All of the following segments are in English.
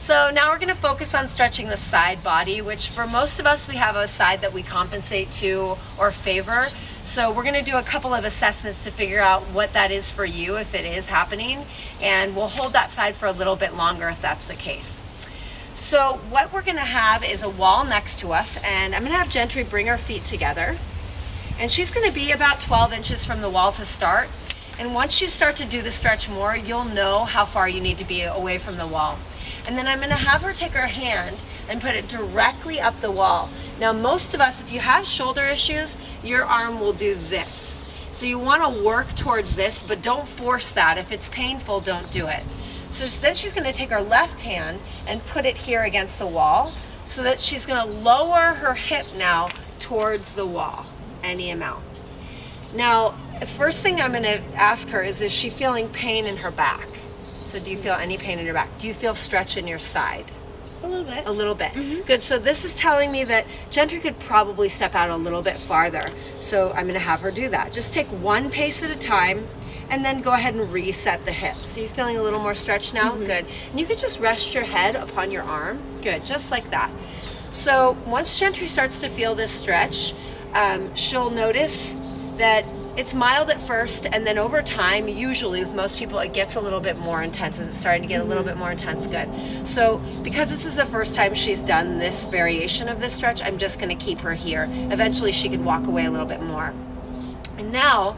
So now we're gonna focus on stretching the side body, which for most of us, we have a side that we compensate to or favor. So we're gonna do a couple of assessments to figure out what that is for you if it is happening, and we'll hold that side for a little bit longer if that's the case. So what we're gonna have is a wall next to us, and I'm gonna have Gentry bring her feet together, and she's gonna be about 12 inches from the wall to start. And once you start to do the stretch more, you'll know how far you need to be away from the wall. And then I'm gonna have her take her hand and put it directly up the wall. Now, most of us, if you have shoulder issues, your arm will do this. So you wanna work towards this, but don't force that. If it's painful, don't do it. So then she's gonna take her left hand and put it here against the wall so that she's gonna lower her hip now towards the wall, any amount. Now, the first thing I'm gonna ask her is she feeling pain in her back? So do you feel any pain in your back? Do you feel stretch in your side? A little bit. A little bit. Good. So this is telling me that Gentry could probably step out a little bit farther. So I'm going to have her do that. Just take one pace at a time and then go ahead and reset the hips. So you're feeling a little more stretch now? Good. And you could just rest your head upon your arm. Good. Just like that. So once Gentry starts to feel this stretch, she'll notice that it's mild at first, and then over time, usually with most people, it gets a little bit more intense. As it's starting to get a little bit more intense, good. So because this is the first time she's done this variation of this stretch, I'm just gonna keep her here. Eventually she could walk away a little bit more. And now,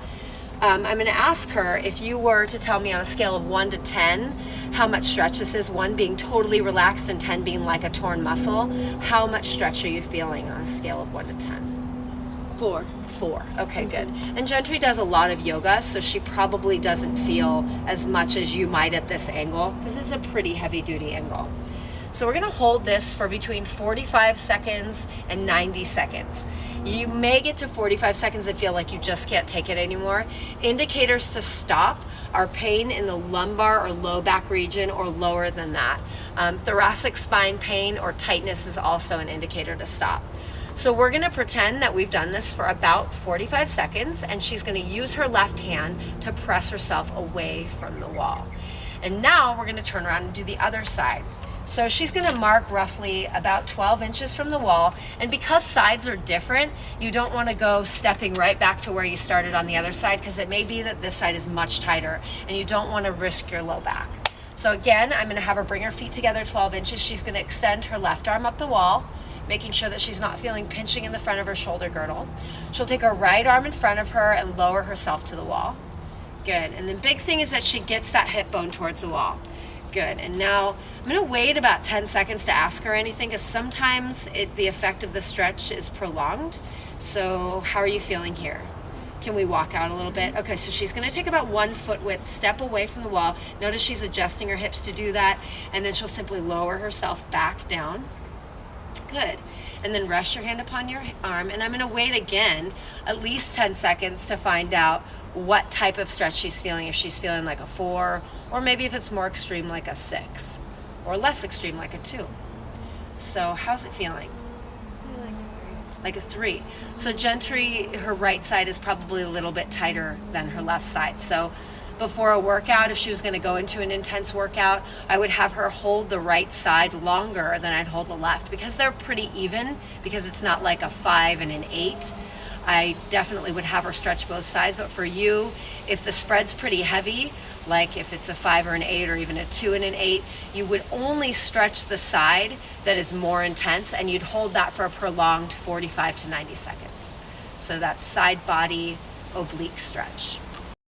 I'm gonna ask her if you were to tell me on a scale of 1 to 10, how much stretch this is, 1 being totally relaxed and 10 being like a torn muscle, how much stretch are you feeling on a scale of 1 to 10? 4. 4. Okay, good. And Gentry does a lot of yoga, so she probably doesn't feel as much as you might at this angle, because it's a pretty heavy duty angle. So we're gonna hold this for between 45 seconds and 90 seconds. You may get to 45 seconds and feel like you just can't take it anymore. Indicators to stop are pain in the lumbar or low back region or lower than that. Thoracic spine pain or tightness is also an indicator to stop. So we're gonna pretend that we've done this for about 45 seconds, and she's gonna use her left hand to press herself away from the wall. And now we're gonna turn around and do the other side. So she's gonna mark roughly about 12 inches from the wall, and because sides are different, you don't wanna go stepping right back to where you started on the other side, because it may be that this side is much tighter, and you don't wanna risk your low back. So again, I'm gonna have her bring her feet together 12 inches. She's gonna extend her left arm up the wall, making sure that she's not feeling pinching in the front of her shoulder girdle. She'll take her right arm in front of her and lower herself to the wall. Good. And the big thing is that she gets that hip bone towards the wall. Good. And now I'm going to wait about 10 seconds to ask her anything, because sometimes the effect of the stretch is prolonged. So how are you feeling here? Can we walk out a little bit? Okay, so she's going to take about 1 foot width step away from the wall. Notice she's adjusting her hips to do that, and then she'll simply lower herself back down. Good. And then rest your hand upon your arm, and I'm going to wait again at least 10 seconds to find out what type of stretch she's feeling. If she's feeling like a 4, or maybe if it's more extreme like a 6, or less extreme like a 2. So how's it feeling? Like a 3. So Gentry, her right side is probably a little bit tighter than her left side. So before a workout, if she was going to go into an intense workout, I would have her hold the right side longer than I'd hold the left, because they're pretty even, because it's not like a 5 and an 8. I definitely would have her stretch both sides. But for you, if the spread's pretty heavy, like if it's a 5 or an 8 or even a 2 and an 8, you would only stretch the side that is more intense, and you'd hold that for a prolonged 45 to 90 seconds. So that's side body oblique stretch.